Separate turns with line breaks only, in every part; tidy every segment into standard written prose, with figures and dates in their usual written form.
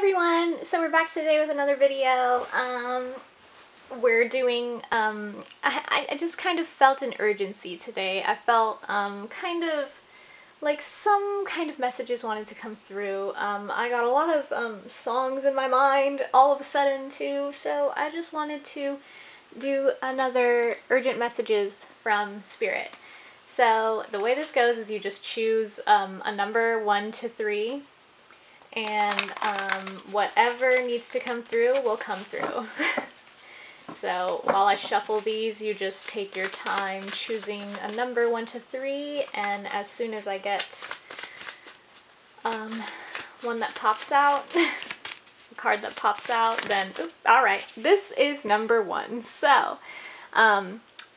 everyone! So we're back today with another video. We're doing, I just kind of felt an urgency today. I felt kind of like some kind of messages wanted to come through. I got a lot of songs in my mind all of a sudden too, so I just wanted to do another urgent messages from Spirit. So the way this goes is you just choose a number 1 to 3. And whatever needs to come through will come through. So while I shuffle these, you just take your time choosing a number 1 to 3, and as soon as I get one that pops out, a card that pops out, then, alright, this is number 1. So,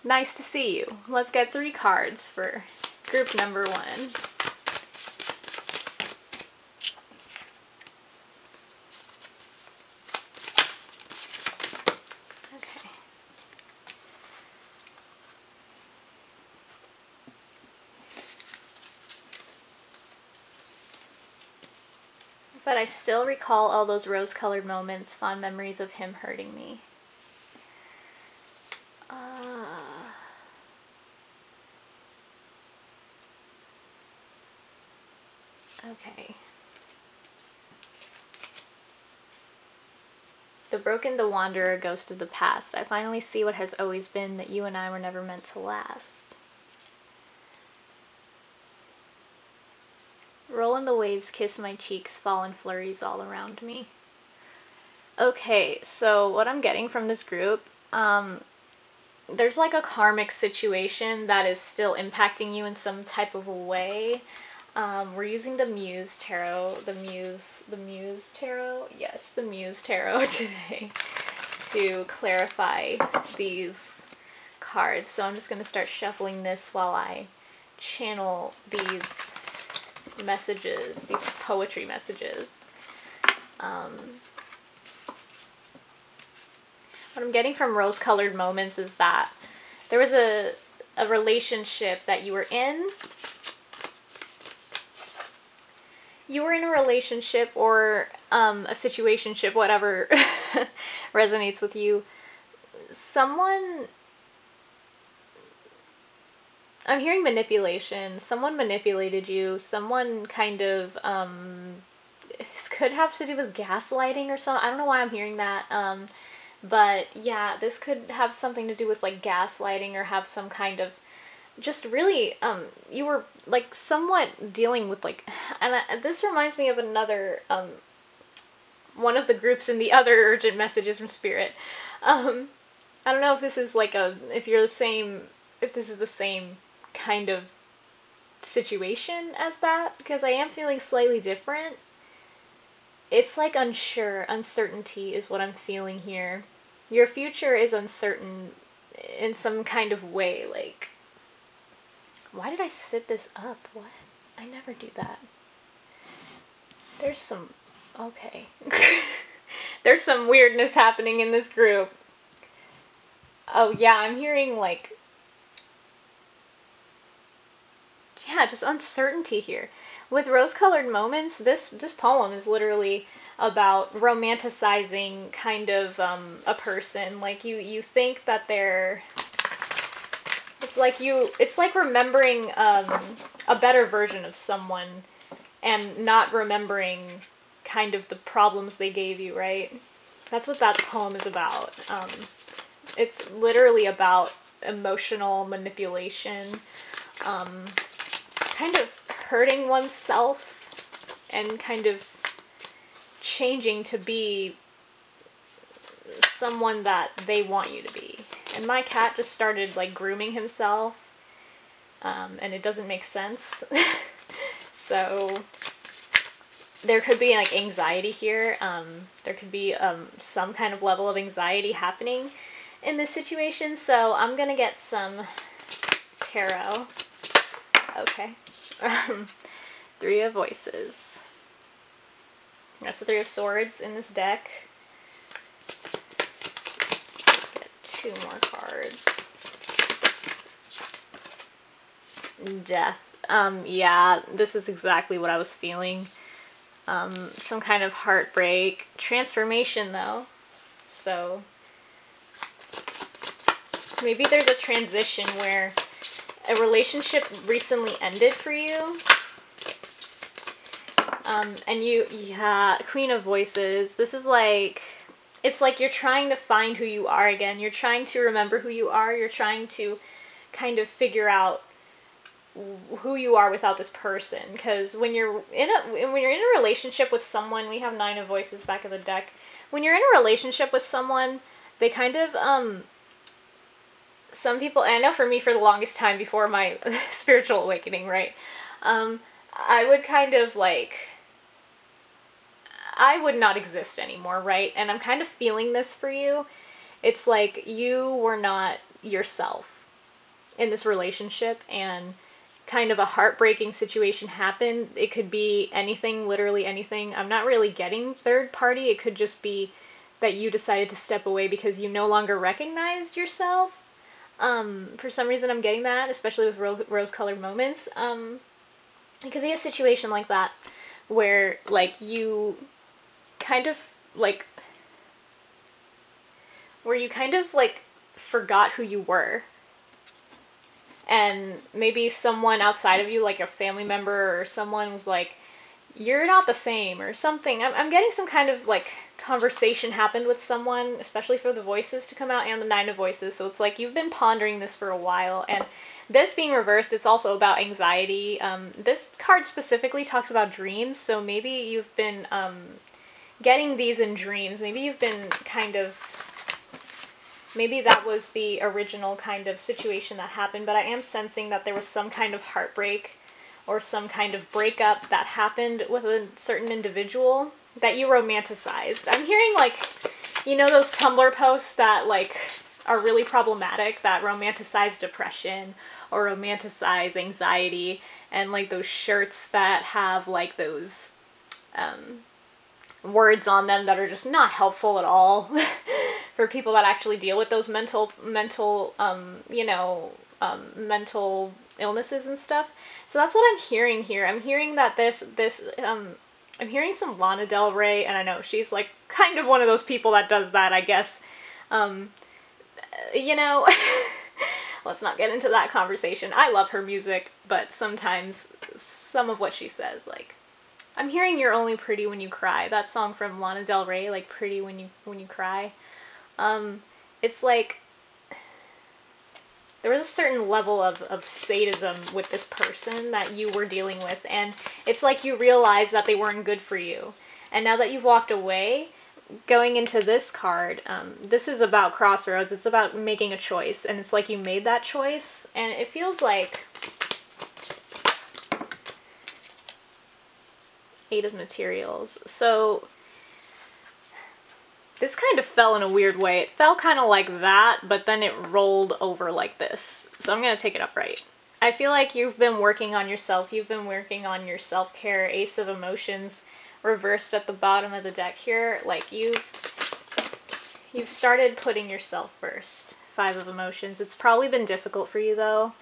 nice to see you. Let's get 3 cards for group number 1. But I still recall all those rose-colored moments, fond memories of him hurting me. Okay. The broken, the wanderer, ghost of the past. I finally see what has always been, that you and I were never meant to last. Roll in the waves, kiss my cheeks, fall in flurries all around me. Okay, so what I'm getting from this group, there's like a karmic situation that is still impacting you in some type of a way. We're using the Muse Tarot, the Muse Tarot? Yes, the Muse Tarot today to clarify these cards. So I'm just going to start shuffling this while I channel these messages, these poetry messages. What I'm getting from rose-colored moments is that there was a relationship that you were in. You were in a relationship or a situationship, whatever resonates with you. I'm hearing manipulation. Someone manipulated you. Someone kind of, this could have to do with gaslighting or something. I don't know why I'm hearing that. But yeah, this could have something to do with like gaslighting or have some kind of, just really, you were like somewhat dealing with like, and this reminds me of another, one of the groups in the other urgent messages from Spirit. I don't know if this is like if this is the same kind of situation as that, because I am feeling slightly different. It's like uncertainty is what I'm feeling here. Your future is uncertain in some kind of way, like, why did I sit this up? What? I never do that. There's some, okay. There's some weirdness happening in this group. Oh yeah, I'm hearing like, yeah, just uncertainty here. With rose-colored moments, this poem is literally about romanticizing kind of a person. Like you think that they're, it's like remembering a better version of someone and not remembering kind of the problems they gave you, right? That's what that poem is about. It's literally about emotional manipulation, kind of hurting oneself and kind of changing to be someone that they want you to be. And my cat just started like grooming himself, and it doesn't make sense. So there could be like anxiety here. There could be some kind of level of anxiety happening in this situation. So I'm gonna get some tarot. Okay. 3 of Voices. That's the 3 of Swords in this deck. Get 2 more cards. Death. Yeah, this is exactly what I was feeling. some kind of heartbreak. Transformation, though. So maybe there's a transition where a relationship recently ended for you. And yeah, Queen of Voices. This is like, it's like you're trying to find who you are again. You're trying to remember who you are. You're trying to kind of figure out who you are without this person. Because when you're in a relationship with someone, we have 9 of Voices back of the deck. When you're in a relationship with someone, they kind of, some people, and I know for me for the longest time before my spiritual awakening, right, I would kind of like, I would not exist anymore, right? And I'm kind of feeling this for you. It's like you were not yourself in this relationship, and kind of a heartbreaking situation happened. It could be anything, literally anything. I'm not really getting third party. It could just be that you decided to step away because you no longer recognized yourself. For some reason I'm getting that, especially with rose-colored moments. It could be a situation like that where, like, you kind of, like, where you kind of, like, forgot who you were. And maybe someone outside of you, like a family member or someone, was like, you're not the same or something. I'm getting some kind of, like, conversation happened with someone, especially for the Voices to come out and the 9 of Voices. So it's like you've been pondering this for a while. And this being reversed, it's also about anxiety. This card specifically talks about dreams. So maybe you've been getting these in dreams. Maybe you've been kind of, maybe that was the original kind of situation that happened. But I am sensing that there was some kind of heartbreak or some kind of breakup that happened with a certain individual that you romanticized. I'm hearing, like, you know those Tumblr posts that, like, are really problematic, that romanticize depression or romanticize anxiety, and, like, those shirts that have, like, those words on them that are just not helpful at all for people that actually deal with those mental illnesses and stuff. So that's what I'm hearing here. I'm hearing that I'm hearing some Lana Del Rey, and I know she's, like, kind of one of those people that does that, I guess. You know, let's not get into that conversation. I love her music, but sometimes some of what she says, like, I'm hearing You're Only Pretty When You Cry. That song from Lana Del Rey, like, Pretty When You Cry. It's like there was a certain level of sadism with this person that you were dealing with, and it's like you realized that they weren't good for you. And now that you've walked away, going into this card, this is about crossroads. It's about making a choice, and it's like you made that choice, and it feels like 8 of Materials. So this kind of fell in a weird way. It fell kind of like that, but then it rolled over like this. So I'm going to take it upright. I feel like you've been working on yourself. You've been working on your self-care. Ace of Emotions reversed at the bottom of the deck here. Like, you've started putting yourself first. 5 of Emotions. It's probably been difficult for you, though.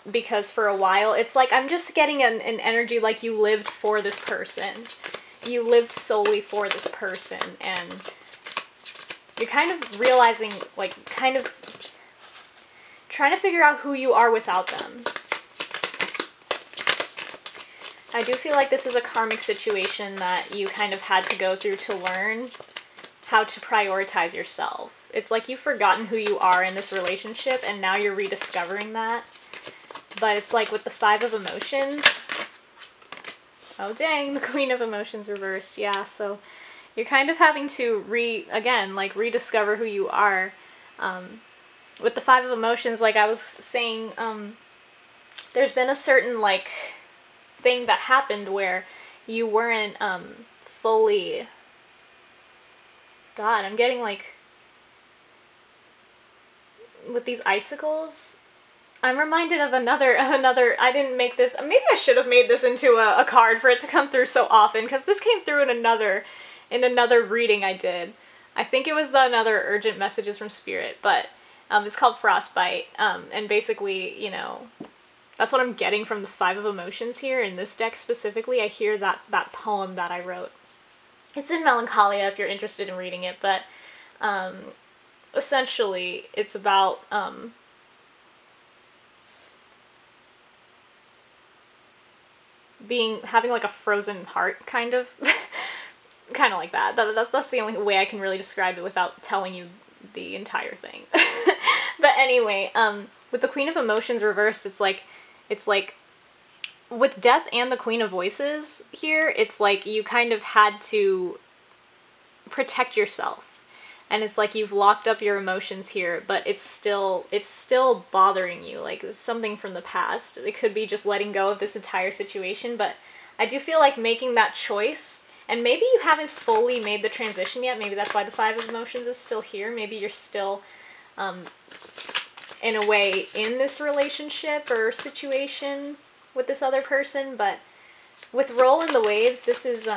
Because for a while, it's like I'm just getting an energy like you lived for this person. You lived solely for this person, and you're kind of realizing, like, kind of trying to figure out who you are without them. I do feel like this is a karmic situation that you kind of had to go through to learn how to prioritize yourself. It's like you've forgotten who you are in this relationship, and now you're rediscovering that. But it's like with the 5 of Emotions, oh dang, the Queen of Emotions reversed. Yeah, so you're kind of having to rediscover who you are. With the 5 of Emotions, like I was saying, there's been a certain, like, thing that happened where you weren't fully, God, I'm getting, like, with these icicles, I'm reminded of another, I didn't make this, maybe I should have made this into a card for it to come through so often, because this came through in another reading I did. I think it was another Urgent Messages from Spirit, but it's called Frostbite, and basically, you know, That's what I'm getting from the Five of Emotions here. In this deck specifically, I hear that poem that I wrote. It's in Melancholia if you're interested in reading it, but essentially it's about having like a frozen heart, kind of. Kind of like that. That's the only way I can really describe it without telling you the entire thing. But anyway, with the Queen of Emotions reversed, it's like with Death and the Queen of Voices here, it's like you kind of had to protect yourself. And it's like you've locked up your emotions here, but it's still bothering you. Like, it's something from the past. It could be just letting go of this entire situation, but I do feel like making that choice, and maybe you haven't fully made the transition yet. Maybe that's why the Five of Emotions is still here. Maybe you're still, in a way, in this relationship or situation with this other person, but with Roll in the Waves, this is,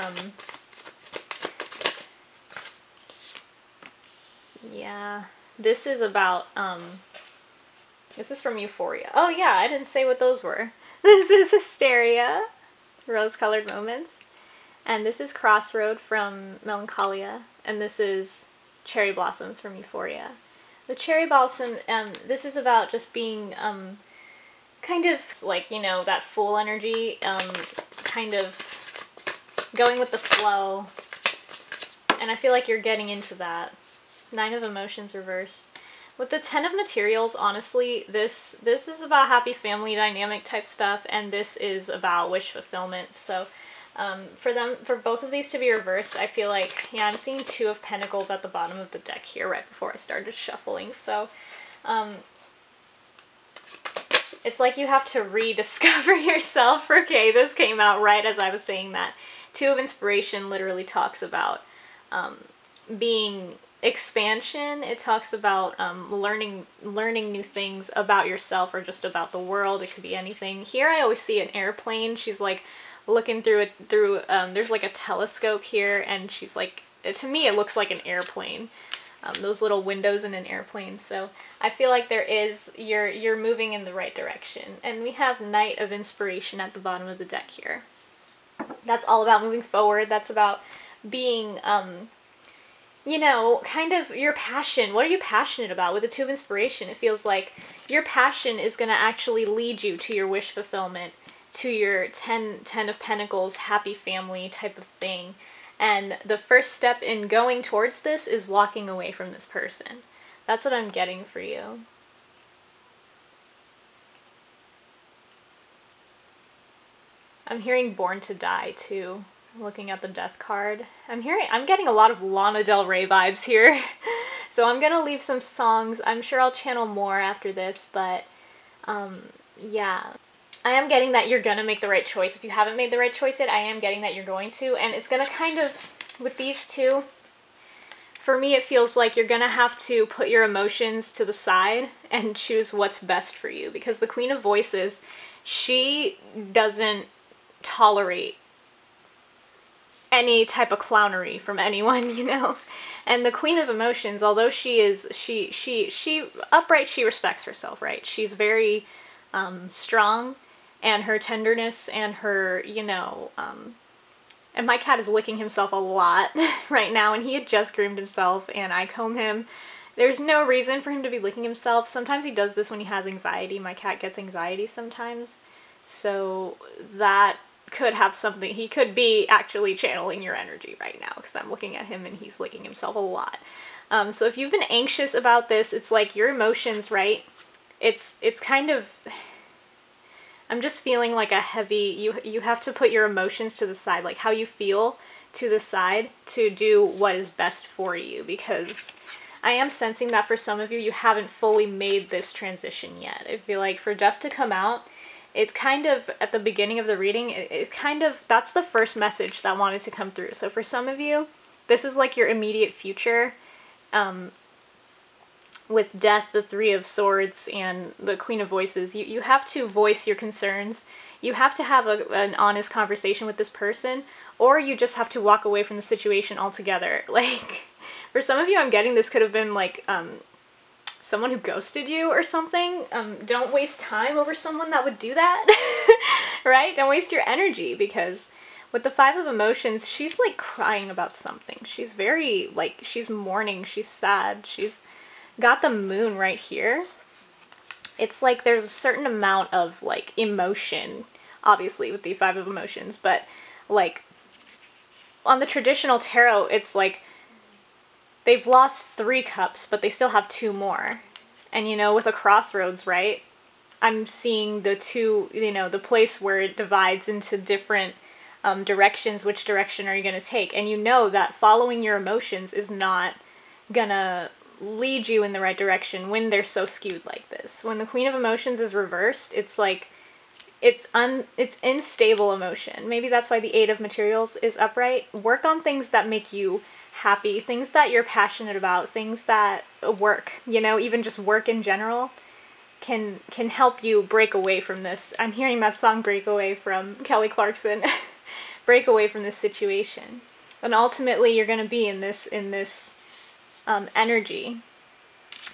yeah, this is about, this is from Euphoria. Oh yeah, I didn't say what those were. This is Hysteria, Rose-Colored Moments, and this is Crossroad from Melancholia, and this is Cherry Blossoms from Euphoria. The Cherry Blossom, this is about just being, kind of like, you know, that Fool energy, kind of going with the flow, and I feel like you're getting into that. Nine of Emotions reversed. With the Ten of Materials, honestly, this is about happy family dynamic type stuff, and this is about wish fulfillment. So for both of these to be reversed, I feel like, yeah, I'm seeing Two of Pentacles at the bottom of the deck here right before I started shuffling. So it's like you have to rediscover yourself. Okay, this came out right as I was saying that. Two of Inspiration literally talks about being expansion. It talks about learning new things about yourself or just about the world. It could be anything. Here I always see an airplane. She's like looking through there's like a telescope here, and she's like, to me it looks like an airplane. Those little windows in an airplane. So I feel like you're moving in the right direction. And we have Knight of Inspiration at the bottom of the deck here. That's all about moving forward. That's about being you know, kind of your passion. What are you passionate about? With the Two of Inspiration, it feels like your passion is going to actually lead you to your wish fulfillment, to your Ten of Pentacles, happy family type of thing. And the first step in going towards this is walking away from this person. That's what I'm getting for you. I'm hearing Born to Die too. Looking at the Death card. I'm getting a lot of Lana Del Rey vibes here. So I'm gonna leave some songs. I'm sure I'll channel more after this, but yeah. I am getting that you're gonna make the right choice. If you haven't made the right choice yet, I am getting that you're going to, and it's gonna kind of, with these two, for me it feels like you're gonna have to put your emotions to the side and choose what's best for you, because the Queen of Voices, she doesn't tolerate any type of clownery from anyone, you know. And the Queen of Emotions, although she upright, she respects herself, right? She's very strong, and her tenderness and her, you know, and my cat is licking himself a lot right now, and he had just groomed himself, and I comb him. There's no reason for him to be licking himself. Sometimes he does this when he has anxiety. My cat gets anxiety sometimes, so that could have something, he could be actually channeling your energy right now, because I'm looking at him and he's licking himself a lot. So if you've been anxious about this, it's like your emotions, right? It's kind of, I'm just feeling like a heavy, you have to put your emotions to the side, like how you feel to the side, to do what is best for you, because I am sensing that for some of you, you haven't fully made this transition yet. I feel like for Death to come out, it kind of, at the beginning of the reading, it kind of, that's the first message that wanted to come through. So for some of you, this is like your immediate future. With Death, the Three of Swords, and the Queen of Voices, you have to voice your concerns. You have to have an honest conversation with this person, or you just have to walk away from the situation altogether. Like, for some of you, I'm getting this could have been like, someone who ghosted you or something. Don't waste time over someone that would do that, right? Don't waste your energy, because with the Five of Emotions, she's like crying about something. She's very, like, she's mourning, she's sad, she's got the moon right here. It's like there's a certain amount of like emotion, obviously, with the Five of Emotions, but like on the traditional tarot, it's like they've lost 3 cups, but they still have 2 more. And, you know, with a crossroads, right? I'm seeing the 2, you know, the place where it divides into different directions. Which direction are you going to take? And you know that following your emotions is not gonna lead you in the right direction when they're so skewed like this. When the Queen of Emotions is reversed, it's like, it's unstable emotion. Maybe that's why the Eight of Materials is upright. Work on things that make you happy, things that you're passionate about, things that work, you know, even just work in general can help you break away from this. I'm hearing that song Breakaway from Kelly Clarkson. Break away from this situation. And ultimately you're going to be in this energy.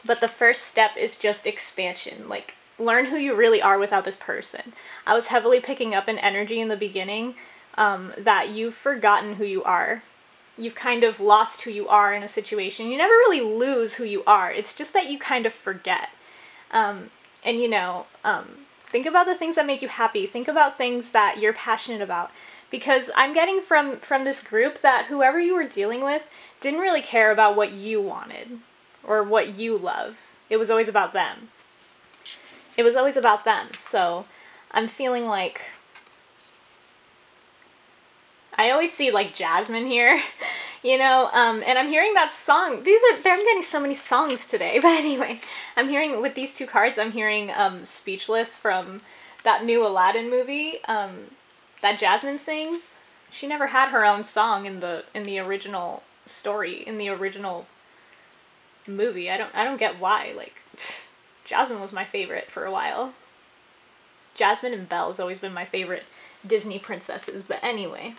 But the first step is just expansion. Like, learn who you really are without this person. I was heavily picking up an energy in the beginning that you've forgotten who you are. You've kind of lost who you are in a situation. You never really lose who you are. It's just that you kind of forget. And, you know, think about the things that make you happy. Think about things that you're passionate about. Because I'm getting from this group that whoever you were dealing with didn't really care about what you wanted or what you love. It was always about them. It was always about them. So I'm feeling like I always see like Jasmine here, you know, and I'm hearing that song. I'm getting so many songs today, but anyway, I'm hearing with these 2 cards, I'm hearing Speechless from that new Aladdin movie that Jasmine sings. She never had her own song in the original story, in the original movie. I don't get why. Like, Jasmine was my favorite for a while. Jasmine and Belle has always been my favorite Disney princesses, but anyway.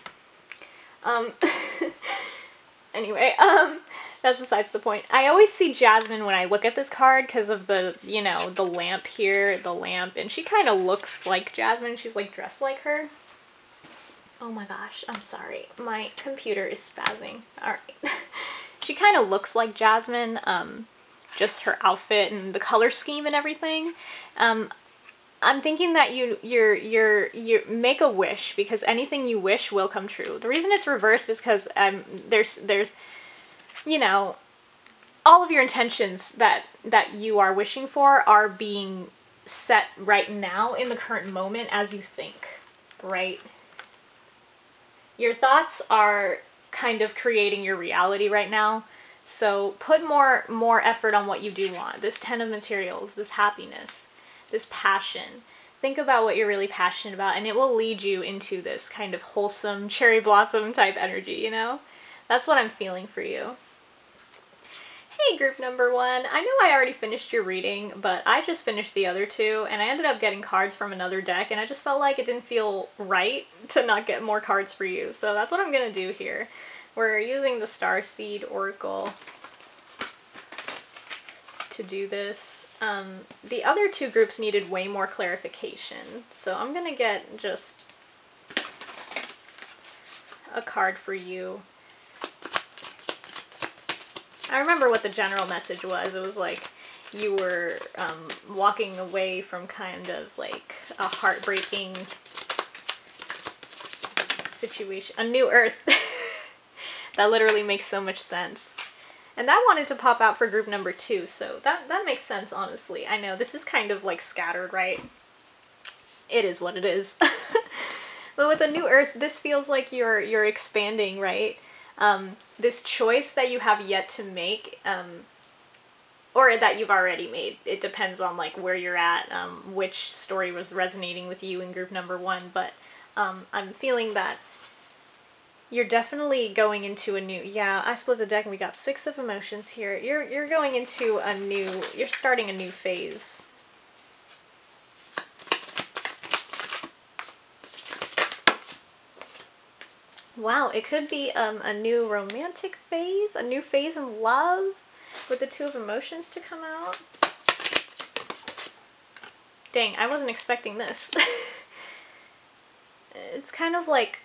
That's besides the point. I always see Jasmine when I look at this card because of the, you know, the lamp here, the lamp, and she kind of looks like Jasmine. She's like dressed like her. Oh my gosh, I'm sorry. My computer is spazzing. Alright. She kind of looks like Jasmine, just her outfit and the color scheme and everything. I'm thinking that you make a wish, because anything you wish will come true. The reason it's reversed is because there's you know, all of your intentions that you are wishing for are being set right now in the current moment as you think, right? Your thoughts are kind of creating your reality right now. So put more effort on what you do want. This 10 of Materials, this happiness, this passion. Think about what you're really passionate about, and it will lead you into this kind of wholesome cherry blossom type energy, you know? That's what I'm feeling for you. Hey, group number 1. I know I already finished your reading, but I just finished the other 2, and I ended up getting cards from another deck, and I just felt like it didn't feel right to not get more cards for you. So that's what I'm going to do here. We're using the Starseed Oracle to do this. The other 2 groups needed way more clarification, so I'm going to get just a card for you. I remember what the general message was. It was like you were walking away from kind of like a heartbreaking situation. A new earth. That literally makes so much sense. And that wanted to pop out for group number 2, so that makes sense, honestly. I know, this is kind of like scattered, right? It is what it is. But with a new earth, this feels like you're expanding, right? This choice that you have yet to make, or that you've already made. It depends on like where you're at, which story was resonating with you in group number 1, but I'm feeling that you're definitely going into a new, yeah, I split the deck and we got 6 of Emotions here. You're going into a new, you're starting a new phase. Wow, it could be a new romantic phase, a new phase in love. with the Two of Emotions to come out. Dang, I wasn't expecting this. It's kind of like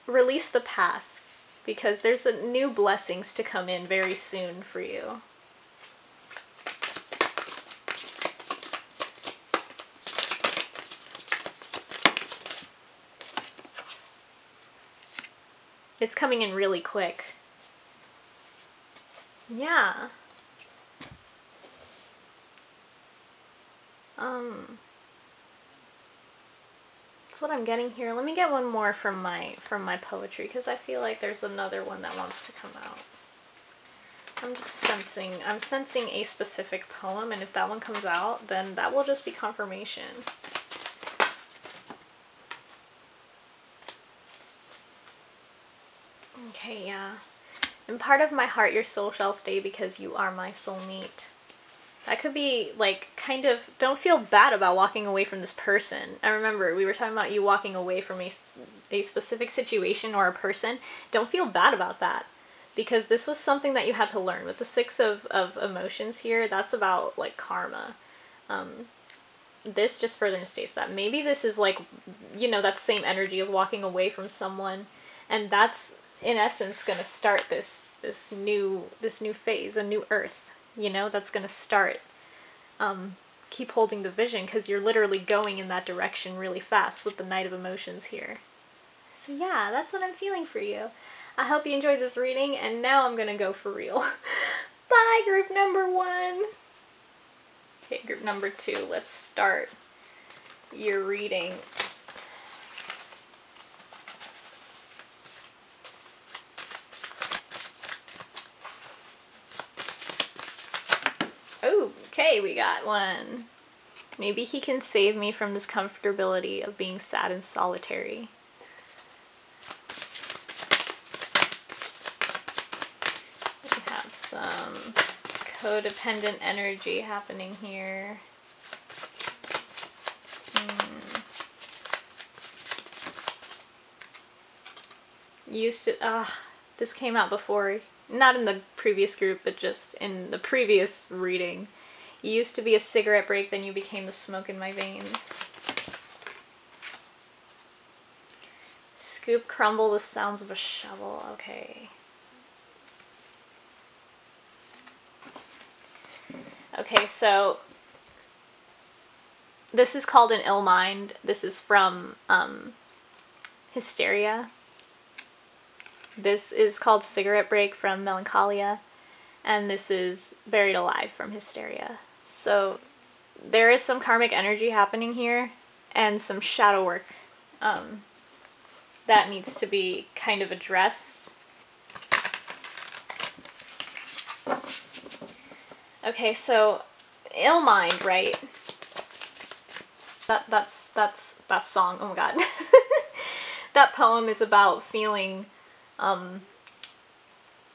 release the past, because there's new blessings to come in very soon for you. It's coming in really quick. Yeah. That's what I'm getting here. Let me get one more from my poetry, because I feel like there's another one that wants to come out. I'm sensing a specific poem, and if that one comes out, then that will just be confirmation. Okay, yeah. In part of my heart, your soul shall stay because you are my soulmate. That could be, like, kind of, don't feel bad about walking away from this person. I remember we were talking about you walking away from a specific situation or a person. Don't feel bad about that, because this was something that you had to learn. With the Six of Emotions here, that's about, like, karma. This just further states that. Maybe this is, like, you know, that same energy of walking away from someone, and that's, in essence, going to start this new phase, a new earth. You know, that's going to start. Keep holding the vision, because you're literally going in that direction really fast with the Knight of Emotions here. So yeah, that's what I'm feeling for you. I hope you enjoyed this reading, and now I'm going to go for real. Bye, group number 1. Okay, group number 2, let's start your reading. Okay, we got one. Maybe he can save me from this comfortability of being sad and solitary. We have some codependent energy happening here. This came out before. Not in the previous group, but just in the previous reading. You used to be a cigarette break, then you became the smoke in my veins. Scoop, crumble, the sounds of a shovel. Okay. Okay, so this is called an ill mind. This is from Hysteria. This is called Cigarette Break from Melancholia, and this is Buried Alive from Hysteria. So there is some karmic energy happening here, and some shadow work that needs to be kind of addressed. Okay, so ill mind, right? That's that song. Oh my god. That poem is about feeling.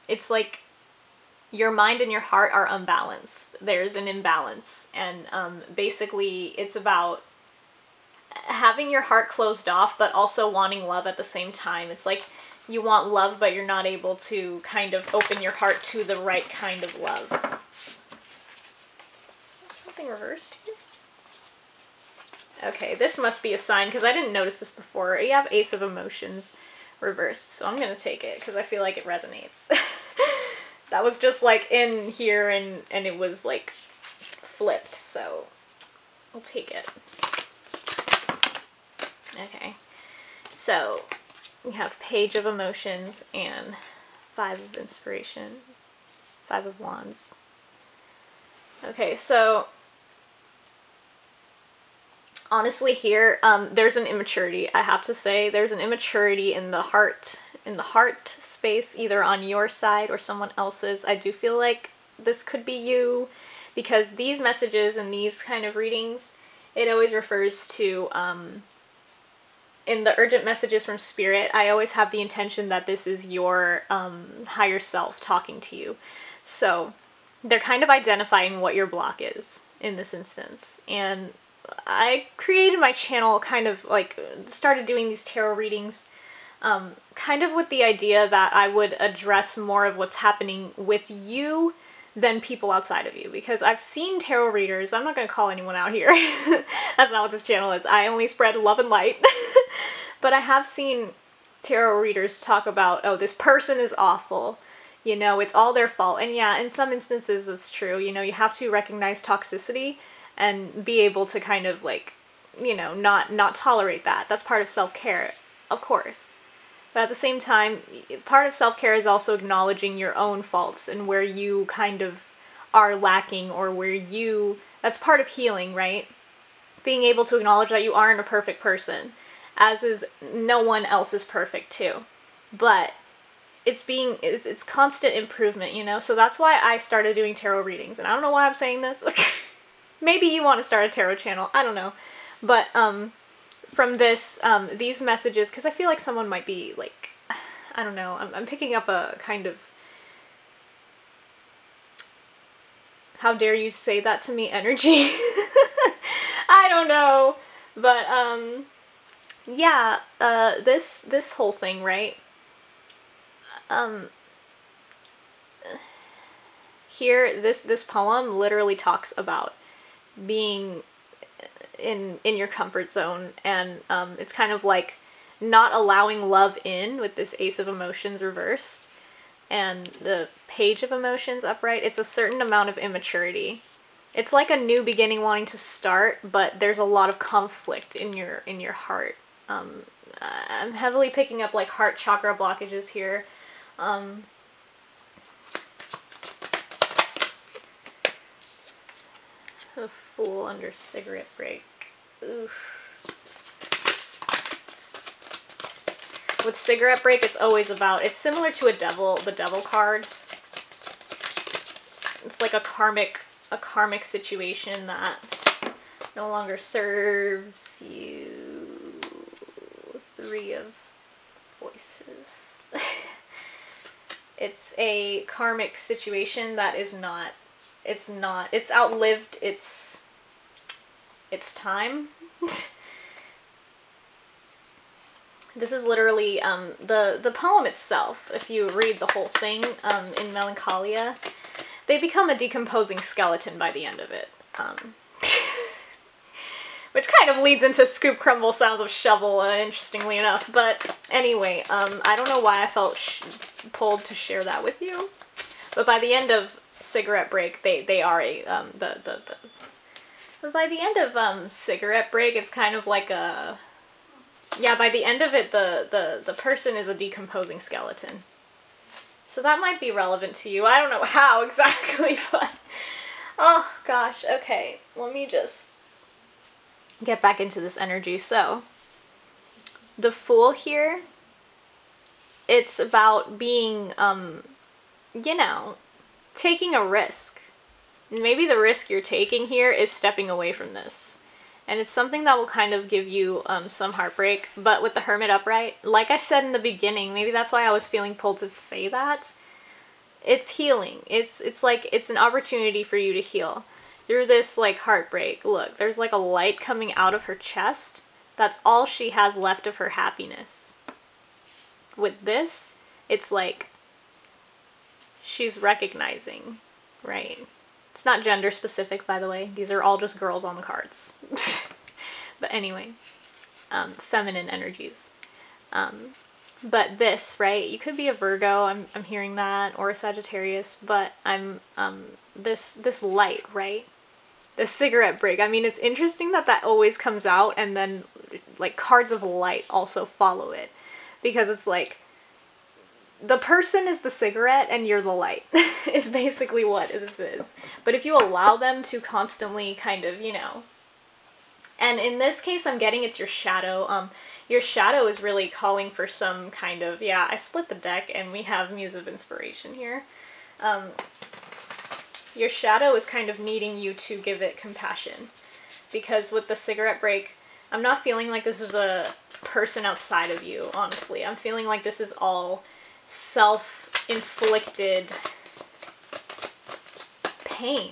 It's like your mind and your heart are unbalanced. There's an imbalance, and basically it's about having your heart closed off but also wanting love at the same time. It's like you want love but you're not able to kind of open your heart to the right kind of love. Something reversed here? Okay, this must be a sign, because I didn't notice this before. You have Ace of Emotions reversed, so I'm gonna take it because I feel like it resonates. That was just like in here, and it was like flipped, so I'll take it. Okay, so we have Page of Emotions and 5 of Inspiration, 5 of Wands. Okay, so honestly here, there's an immaturity. I have to say there's an immaturity in the heart space, either on your side or someone else's. I do feel like this could be you, because these messages and these kind of readings, it always refers to, in the urgent messages from Spirit, I always have the intention that this is your higher self talking to you. So they're kind of identifying what your block is in this instance. And I created my channel, kind of like started doing these tarot readings, kind of with the idea that I would address more of what's happening with you than people outside of you. Because I've seen tarot readers, I'm not going to call anyone out here. That's not what this channel is. I only spread love and light. But I have seen tarot readers talk about, oh, this person is awful. You know, it's all their fault. And yeah, in some instances it's true. You know, you have to recognize toxicity and be able to kind of like, you know, not tolerate that. That's part of self-care, of course. But at the same time, part of self-care is also acknowledging your own faults and where you kind of are lacking, or where you, that's part of healing, right? Being able to acknowledge that you aren't a perfect person, as is no one else is perfect too. But it's constant improvement, you know? So that's why I started doing tarot readings. And I don't know why I'm saying this. Maybe you want to start a tarot channel. I don't know. But from this, these messages, because I feel like someone might be like, I don't know, I'm picking up a kind of, how dare you say that to me energy. I don't know. But yeah, this whole thing, right? Here, this poem literally talks about being in your comfort zone, and it's kind of like not allowing love in with this Ace of Emotions reversed and the Page of Emotions upright. It's a certain amount of immaturity. It's like a new beginning wanting to start, but there's a lot of conflict in your heart. I'm heavily picking up like heart chakra blockages here. A Fool under cigarette break. Oof. With cigarette break, it's always about, it's similar to the devil card. It's like a karmic situation that no longer serves you. Three of Voices. It's a karmic situation that is not, it's outlived its time. This is literally, the poem itself, if you read the whole thing, in Melancholia, they become a decomposing skeleton by the end of it. Which kind of leads into Scoop Crumble Sounds of Shovel, interestingly enough. But anyway, I don't know why I felt pulled to share that with you. But by the end of Cigarette Break, they are a, but by the end of, Cigarette Break, it's kind of like a, yeah, by the end of it, the person is a decomposing skeleton. So that might be relevant to you. I don't know how exactly, but, oh gosh, okay, let me just get back into this energy. So, the Fool here, it's about being, you know, taking a risk. Maybe the risk you're taking here is stepping away from this. And it's something that will kind of give you some heartbreak. But with the Hermit upright, like I said in the beginning, maybe that's why I was feeling pulled to say that. It's healing. It's like, it's an opportunity for you to heal. Through this, like, heartbreak, look, there's like a light coming out of her chest. That's all she has left of her happiness. With this, it's like she's recognizing, right? It's not gender specific, by the way. These are all just girls on the cards. But anyway, feminine energies. But this, right? You could be a Virgo. I'm hearing that, or a Sagittarius. But I'm this light, right? The cigarette break. I mean, it's interesting that that always comes out, and then like cards of light also follow it, because it's like the person is the cigarette and you're the light is basically what this is. But if you allow them to constantly kind of, you know, and in this case I'm getting it's your shadow. Your shadow is really calling for some kind of, yeah, I split the deck and we have Muse of Inspiration here. Your shadow is kind of needing you to give it compassion, because with the cigarette break, I'm not feeling like this is a person outside of you, honestly. I'm feeling like this is all self-inflicted pain.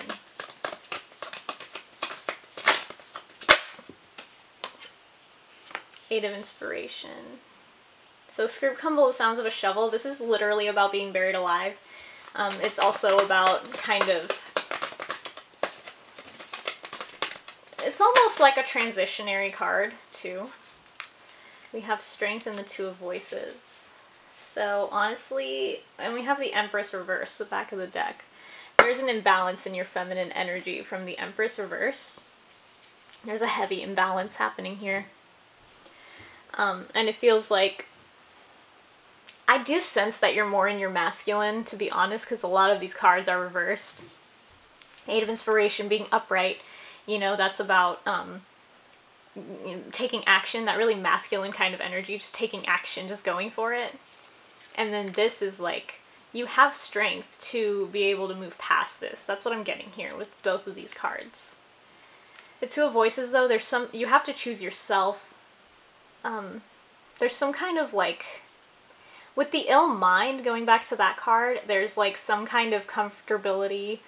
Eight of Inspiration. So Scoop Crumble, the Sounds of a Shovel. This is literally about being buried alive. It's also about kind of, it's almost like a transitionary card too. We have Strength and the Two of Voices. So honestly, and we have the Empress reversed, the back of the deck. There's an imbalance in your feminine energy from the Empress reversed. There's a heavy imbalance happening here. And it feels like, I do sense that you're more in your masculine, to be honest, because a lot of these cards are reversed. Eight of Inspiration being upright, you know, that's about you know, taking action, that really masculine kind of energy, just taking action, just going for it. And then this is like, you have strength to be able to move past this. That's what I'm getting here with both of these cards. The Two of Voices, though, there's some, you have to choose yourself. There's some kind of like, with the ill mind, going back to that card, there's like some kind of comfortability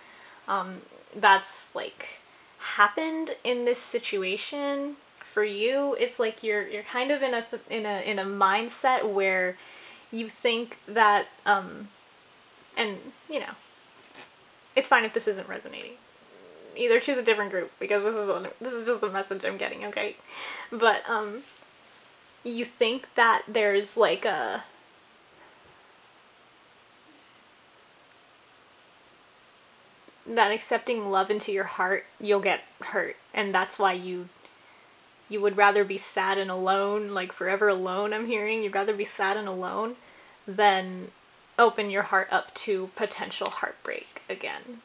that's like happened in this situation for you. It's like you're kind of in a mindset where you think that and you know, it's fine if this isn't resonating. Either choose a different group, because this is just the message I'm getting, okay? But you think that there's like a, that accepting love into your heart, you'll get hurt, and that's why you would rather be sad and alone, like forever alone. I'm hearing you'd rather be sad and alone than open your heart up to potential heartbreak again.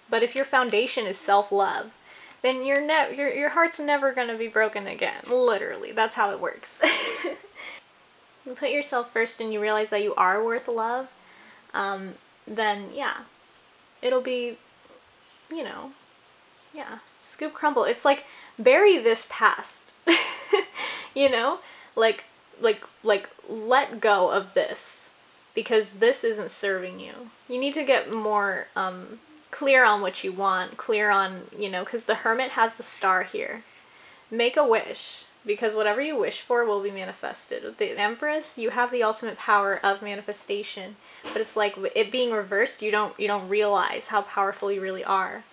But if your foundation is self-love, then your heart's never gonna be broken again. Literally, that's how it works. You put yourself first and you realize that you are worth love, then yeah, it'll be, you know, yeah, scoop crumble. It's like, bury this past, you know, like let go of this, because this isn't serving you. You need to get more clear on what you want, clear on, you know, because the Hermit has the star here. Make a wish, because whatever you wish for will be manifested. With the Empress, you have the ultimate power of manifestation, but it's like, it being reversed, you don't realize how powerful you really are.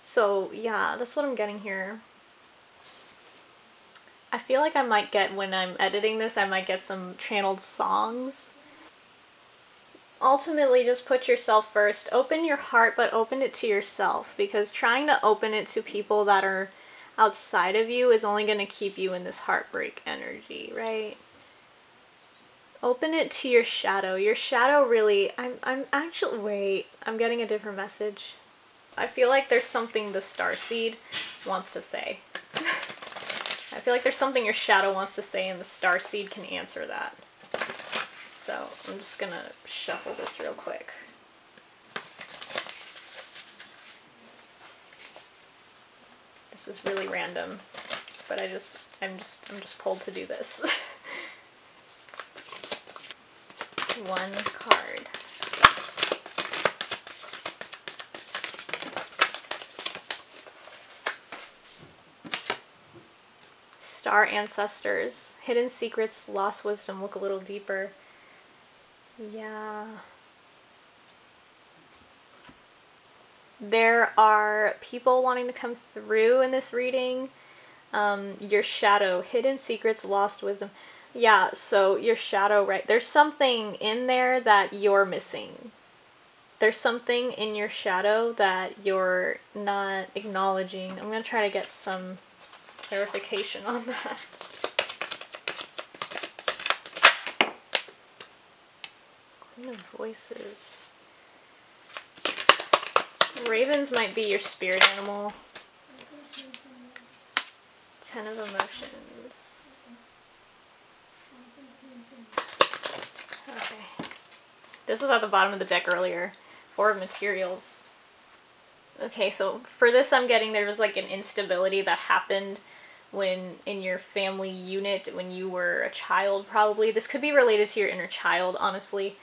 So yeah, that's what I'm getting here. I feel like I might get, when I'm editing this, I might get some channeled songs. Ultimately, just put yourself first. Open your heart, but open it to yourself, because trying to open it to people that are outside of you is only going to keep you in this heartbreak energy, right? Open it to your shadow. Your shadow really, I'm actually, wait, I'm getting a different message. I feel like there's something the Starseed wants to say. I feel like there's something your shadow wants to say, and the Starseed can answer that. So I'm just gonna shuffle this real quick. This is really random, but I'm just pulled to do this. One card. Star Ancestors. Hidden secrets, lost wisdom. Look a little deeper. Yeah. There are people wanting to come through in this reading. Your shadow. Hidden secrets, lost wisdom. Yeah, so your shadow, right? There's something in there that you're missing. There's something in your shadow that you're not acknowledging. I'm going to try to get some clarification on that. Queen of Voices. Ravens might be your spirit animal. Ten of Emotions. Okay. This was at the bottom of the deck earlier. Four of Materials. Okay, so for this I'm getting there was like an instability that happened when in your family unit when you were a child, probably. This could be related to your inner child, honestly.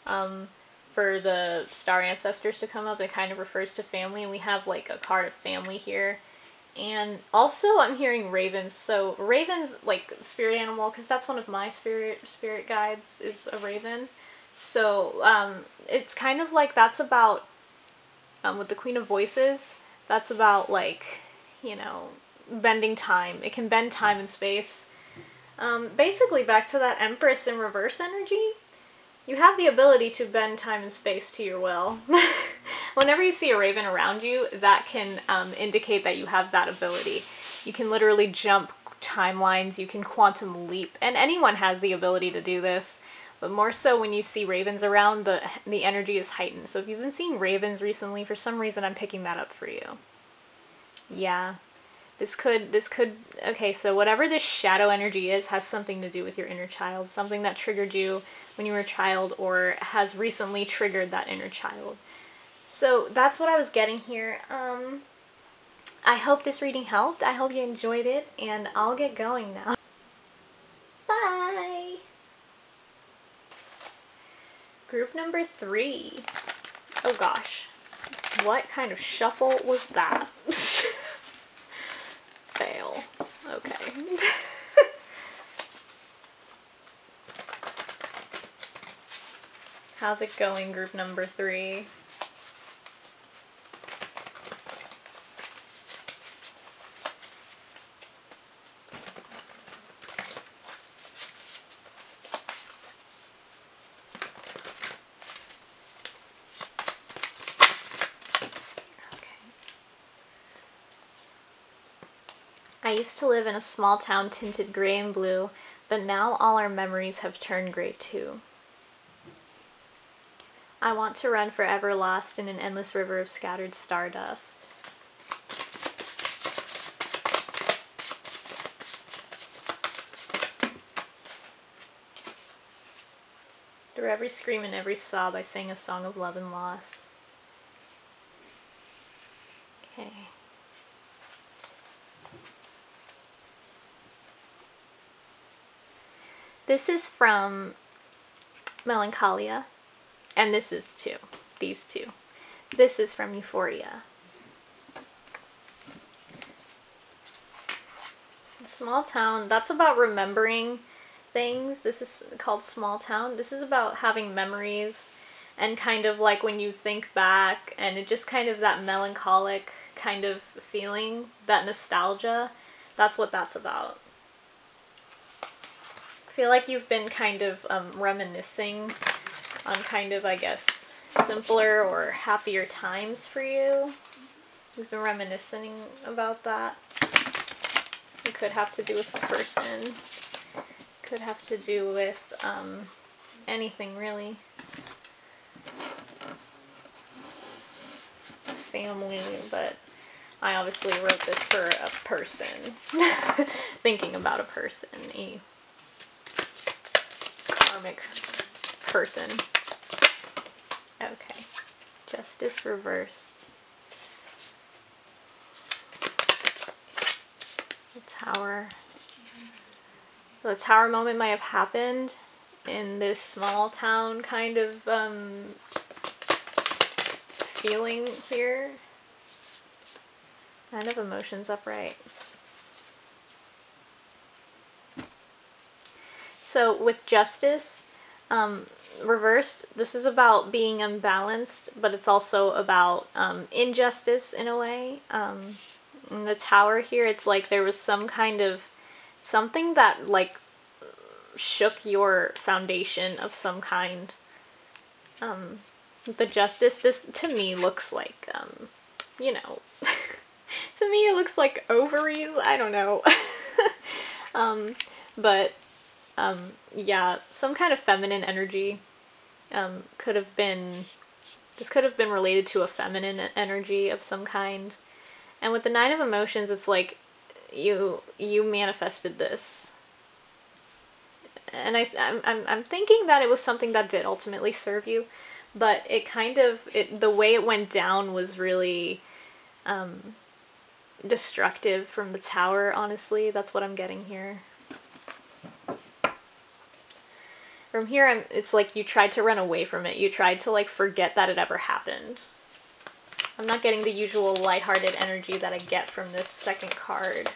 For the Star Ancestors to come up, it kind of refers to family, and we have like a card of family here. And also I'm hearing ravens. So ravens, like spirit animal, because that's one of my spirit guides is a raven. So it's kind of like that's about, with the Queen of Voices, that's about like, you know, bending time. It can bend time and space. Basically back to that Empress in reverse energy. You have the ability to bend time and space to your will. Whenever you see a raven around you, that can indicate that you have that ability. You can literally jump timelines, you can quantum leap, and anyone has the ability to do this. But more so when you see ravens around, the energy is heightened. So if you've been seeing ravens recently, for some reason I'm picking that up for you. Yeah. This could, okay, so whatever this shadow energy is has something to do with your inner child. Something that triggered you when you were a child or has recently triggered that inner child. So that's what I was getting here. I hope this reading helped. I hope you enjoyed it, and I'll get going now. Bye! Group number 3. Oh gosh. What kind of shuffle was that? Fail. Okay. How's it going, group number 3? I used to live in a small town tinted gray and blue, but now all our memories have turned gray too. I want to run forever lost in an endless river of scattered stardust. Through every scream and every sob, I sang a song of love and loss. Okay. This is from Melancholia, and this is too. These two. This is from Euphoria. Small Town, that's about remembering things. This is called Small Town. This is about having memories and kind of like when you think back and it just kind of that melancholic kind of feeling, that nostalgia. That's what that's about. I feel like you've been kind of reminiscing on kind of, I guess, simpler or happier times for you. You've been reminiscing about that. It could have to do with a person. Could have to do with anything really. Family, but I obviously wrote this for a person. Thinking about a person. A karmic person. Okay. Justice reversed. The Tower. So the Tower moment might have happened in this small town kind of feeling here. Nine of Emotions upright. So with Justice reversed, this is about being unbalanced, but it's also about injustice in a way. In the Tower here, it's like there was some kind of something that like shook your foundation of some kind. The Justice, this to me looks like, you know, to me it looks like ovaries, I don't know. But yeah, some kind of feminine energy could have been, this could have been related to a feminine energy of some kind. And with the Nine of Emotions, it's like you manifested this. And I'm thinking that it was something that did ultimately serve you, but it kind of, the way it went down was really destructive from the Tower, honestly. That's what I'm getting here. From here, it's like you tried to run away from it. You tried to like forget that it ever happened. I'm not getting the usual lighthearted energy that I get from this second card.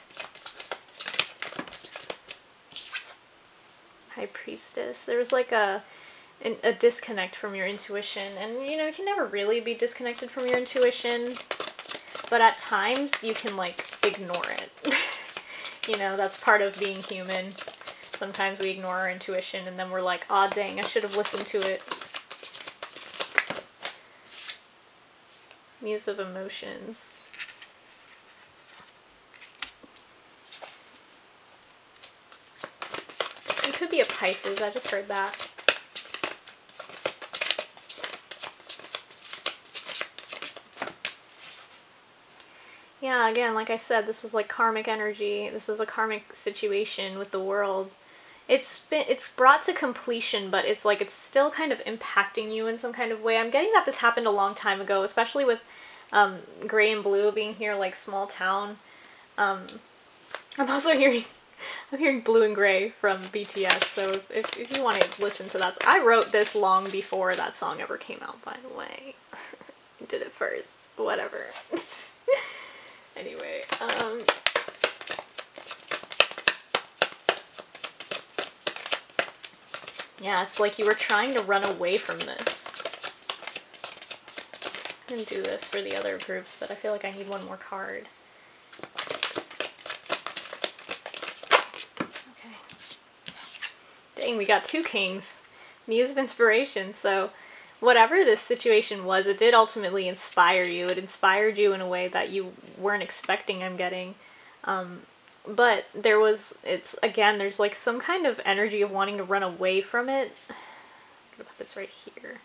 High Priestess. There was like a, a disconnect from your intuition. And, you know, you can never really be disconnected from your intuition, but at times you can, like, ignore it. You know, that's part of being human. Sometimes we ignore our intuition and then we're like, aw, dang, I should have listened to it. Muse of Emotions. It could be a Pisces, I just heard that. Yeah, again, like I said, this was like karmic energy. This was a karmic situation with the world. It's brought to completion, but it's like it's still kind of impacting you in some kind of way. I'm getting that this happened a long time ago, especially with gray and blue being here, like small town. I'm also hearing blue and gray from BTS, so if you want to listen to that, I wrote this long before that song ever came out, by the way. I did it first, whatever. Anyway, yeah, it's like you were trying to run away from this. I didn't do this for the other groups, but I feel like I need one more card. Okay. Dang, we got 2 kings. Muse of Inspiration, so whatever this situation was, it did ultimately inspire you. It inspired you in a way that you weren't expecting, I'm getting. But there was, there's like some kind of energy of wanting to run away from it. I'm gonna put this right here.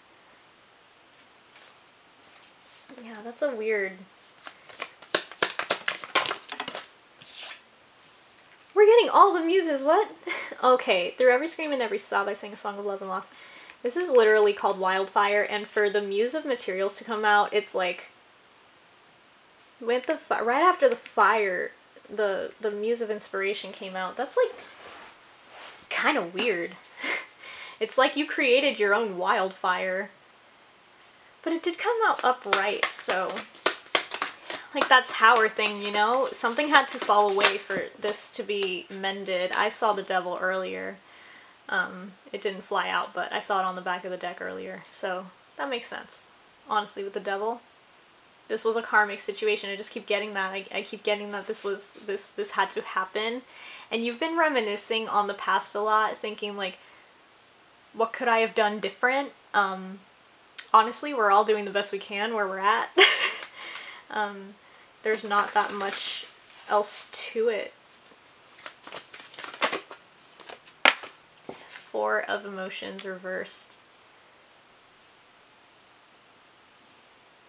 Yeah, that's a weird... We're getting all the muses, what? Okay, through every scream and every sob I sang a song of love and loss. This is literally called Wildfire, and for the Muse of Materials to come out, it's like, with the right after the fire, the Muse of Inspiration came out. That's like, kind of weird. It's like you created your own wildfire. But it did come out upright, so, like that tower thing, you know? Something had to fall away for this to be mended. I saw the devil earlier. It didn't fly out, but I saw it on the back of the deck earlier, so that makes sense. Honestly, with the devil, this was a karmic situation. I just keep getting that. I keep getting that this had to happen, and you've been reminiscing on the past a lot, thinking like, what could I have done different? Honestly, we're all doing the best we can where we're at. There's not that much else to it. 4 of Emotions reversed.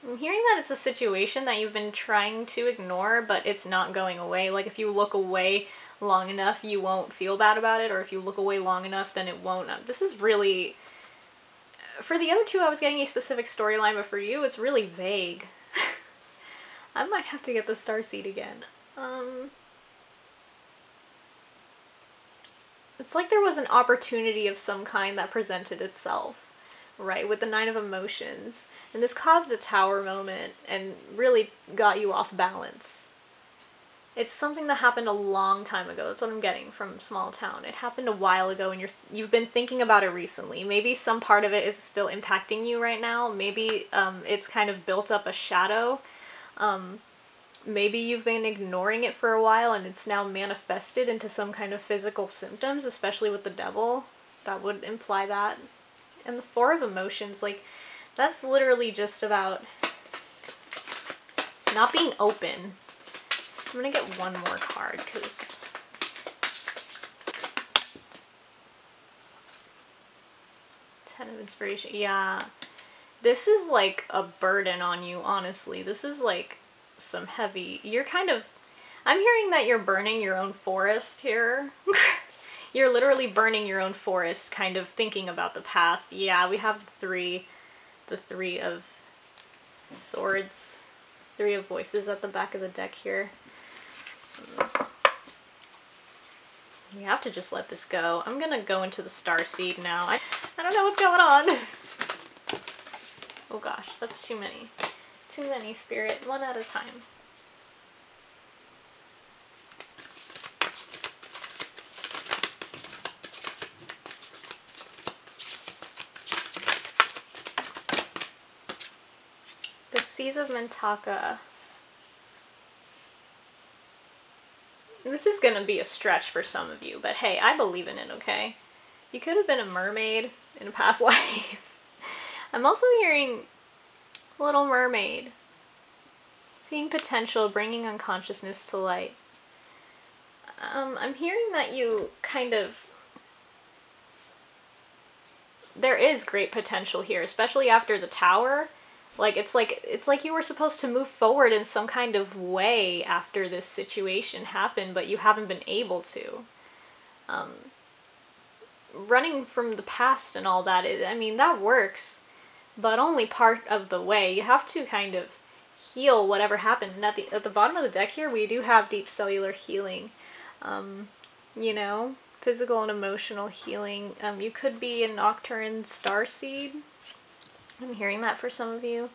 I'm hearing that it's a situation that you've been trying to ignore, but it's not going away. Like if you look away long enough, you won't feel bad about it, or if you look away long enough, then it won't. This is really... For the other 2, I was getting a specific storyline, but for you, it's really vague. I might have to get the Starseed again. It's like there was an opportunity of some kind that presented itself, right, with the 9 of Emotions. And this caused a tower moment and really got you off balance. It's something that happened a long time ago. That's what I'm getting from Small Town. It happened a while ago and you've been thinking about it recently. Maybe some part of it is still impacting you right now. Maybe it's kind of built up a shadow. Maybe you've been ignoring it for a while and it's now manifested into some kind of physical symptoms, especially with the devil. That would imply that. And the 4 of Emotions, like, that's literally just about not being open. I'm gonna get one more card, because... Ten of Inspiration. Yeah. This is like a burden on you, honestly. This is like some heavy... You're kind of... I'm hearing that you're burning your own forest here. You're literally burning your own forest, kind of thinking about the past. Yeah, we have the 3 of Swords. 3 of Voices at the back of the deck here. You have to just let this go. I'm gonna go into the Starseed now. I don't know what's going on. Oh gosh, that's too many. Too many, Spirit. One at a time. Seas of Mintaka. This is gonna be a stretch for some of you, but hey, I believe in it, okay? You could have been a mermaid in a past life. I'm also hearing Little Mermaid. Seeing potential, bringing unconsciousness to light. I'm hearing that you kind of... There is great potential here, especially after the tower. Like, it's like you were supposed to move forward in some kind of way after this situation happened, but you haven't been able to. Running from the past and all that, I mean, that works, but only part of the way. You have to kind of heal whatever happened. And at the bottom of the deck here, we do have deep cellular healing. You know, physical and emotional healing. You could be an Nocturne Starseed. I'm hearing that for some of you.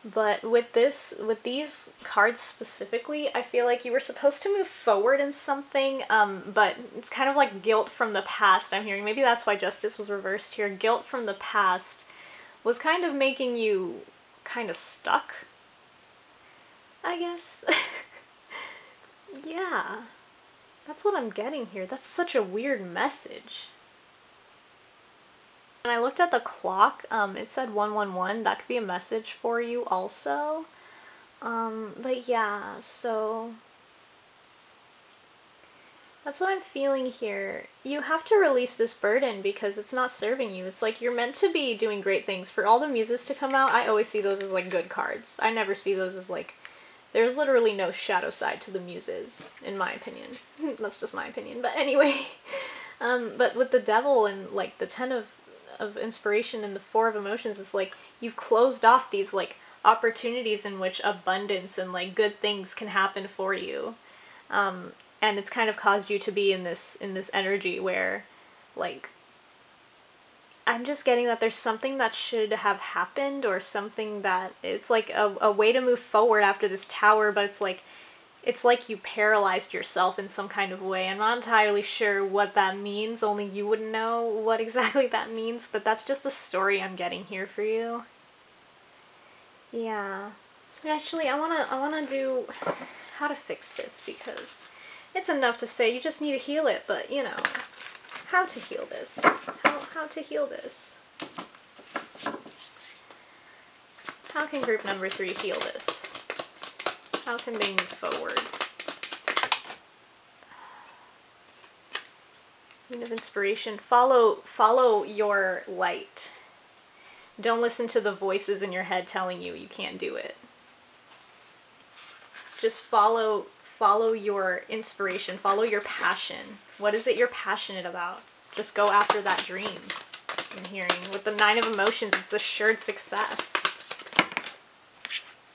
But with these cards specifically, I feel like you were supposed to move forward in something, but it's kind of like guilt from the past, I'm hearing. Maybe that's why Justice was reversed here. Guilt from the past was kind of making you kind of stuck, I guess. Yeah, that's what I'm getting here. That's such a weird message. When I looked at the clock, it said 111. That could be a message for you also. But yeah, so that's what I'm feeling here. You have to release this burden because it's not serving you. It's like you're meant to be doing great things. For all the muses to come out, I always see those as like good cards. I never see those as like, there's literally no shadow side to the muses, in my opinion. That's just my opinion. But anyway, but with the Devil and like the 10 of inspiration and the 4 of emotions, it's like you've closed off these like opportunities in which abundance and like good things can happen for you, and it's kind of caused you to be in this energy where like I'm just getting that there's something that should have happened, or something that it's like a way to move forward after this tower, but it's like you paralyzed yourself in some kind of way. I'm not entirely sure what that means. Only you would know what exactly that means, but that's just the story I'm getting here for you. Yeah. Actually, I wanna do how to fix this, because it's enough to say you just need to heal it, but you know, how to heal this. How to heal this. How can group number 3 heal this? How can they move forward? Queen of Inspiration. Follow your light. Don't listen to the voices in your head telling you can't do it. Just follow your inspiration. Follow your passion. What is it you're passionate about? Just go after that dream. I'm hearing. With the 9 of emotions, it's assured success.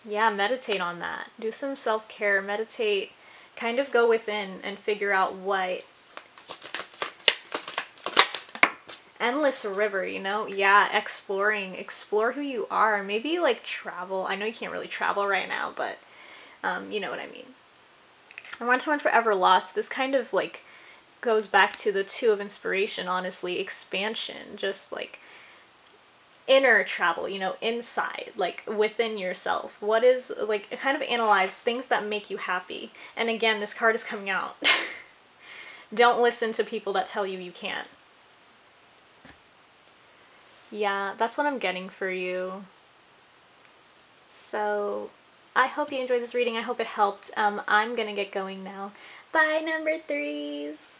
Yeah, meditate on that. Do some self-care, meditate, kind of go within and figure out what... Endless river, you know? Yeah, explore who you are. Maybe like travel. I know you can't really travel right now, but you know what I mean. I want to one forever lost. This kind of like goes back to the 2 of inspiration, honestly. Expansion, just like inner travel, you know, inside, like within yourself. What is, like, kind of analyze things that make you happy. And again, this card is coming out. Don't listen to people that tell you you can't. Yeah, that's what I'm getting for you. So I hope you enjoyed this reading. I hope it helped. I'm gonna get going now. Bye, number 3s.